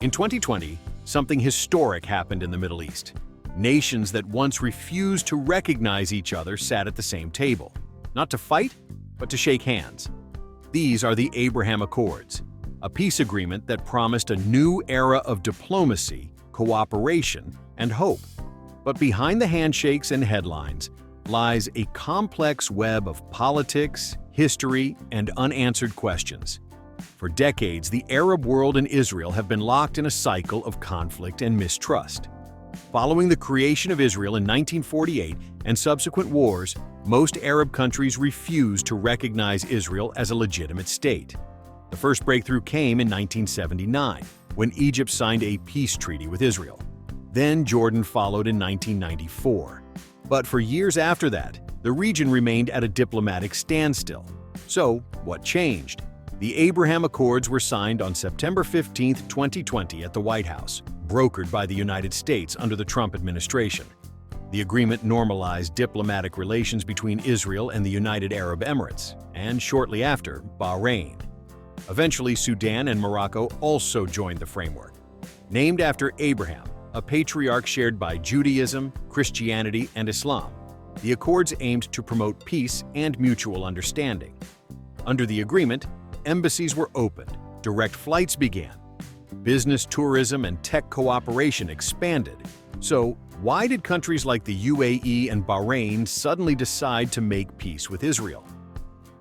In 2020, something historic happened in the Middle East. Nations that once refused to recognize each other sat at the same table, not to fight, but to shake hands. These are the Abraham Accords, a peace agreement that promised a new era of diplomacy, cooperation, and hope. But behind the handshakes and headlines lies a complex web of politics, history, and unanswered questions. For decades, the Arab world and Israel have been locked in a cycle of conflict and mistrust. Following the creation of Israel in 1948 and subsequent wars, most Arab countries refused to recognize Israel as a legitimate state. The first breakthrough came in 1979, when Egypt signed a peace treaty with Israel. Then Jordan followed in 1994. But for years after that, the region remained at a diplomatic standstill. So, what changed? The Abraham Accords were signed on September 15, 2020 at the White House, brokered by the United States under the Trump administration. The agreement normalized diplomatic relations between Israel and the United Arab Emirates, and shortly after, Bahrain. Eventually, Sudan and Morocco also joined the framework. Named after Abraham, a patriarch shared by Judaism, Christianity, and Islam, the Accords aimed to promote peace and mutual understanding. Under the agreement, embassies were opened, direct flights began, business, tourism, and tech cooperation expanded. So, why did countries like the UAE and Bahrain suddenly decide to make peace with Israel?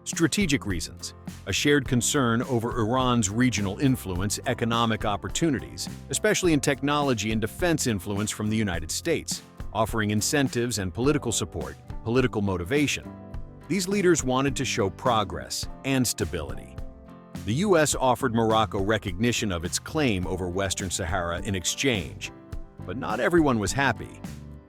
Strategic reasons: a shared concern over Iran's regional influence, economic opportunities, especially in technology and defense influence from the United States, offering incentives and political support, political motivation. These leaders wanted to show progress and stability. The U.S. offered Morocco recognition of its claim over Western Sahara in exchange, but not everyone was happy.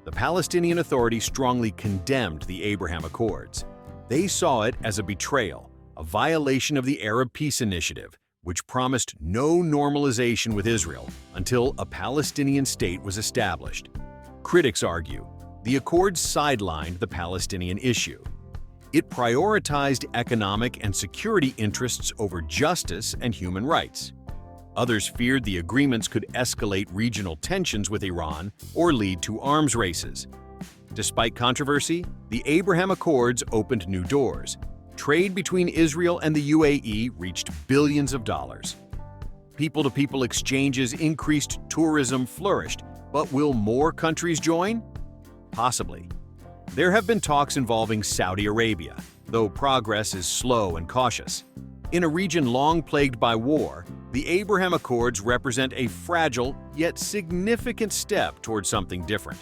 The Palestinian Authority strongly condemned the Abraham Accords. They saw it as a betrayal, a violation of the Arab Peace Initiative, which promised no normalization with Israel until a Palestinian state was established. Critics argue the Accords sidelined the Palestinian issue. It prioritized economic and security interests over justice and human rights. Others feared the agreements could escalate regional tensions with Iran or lead to arms races. Despite controversy, the Abraham Accords opened new doors. Trade between Israel and the UAE reached billions of dollars. People-to-people exchanges increased, tourism flourished, but will more countries join? Possibly. There have been talks involving Saudi Arabia, though progress is slow and cautious. In a region long plagued by war, the Abraham Accords represent a fragile yet significant step toward something different.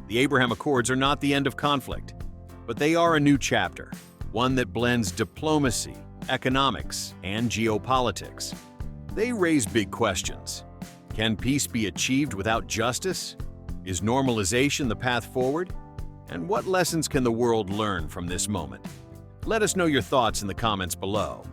The Abraham Accords are not the end of conflict, but they are a new chapter, one that blends diplomacy, economics, and geopolitics. They raise big questions. Can peace be achieved without justice? Is normalization the path forward? And what lessons can the world learn from this moment? Let us know your thoughts in the comments below.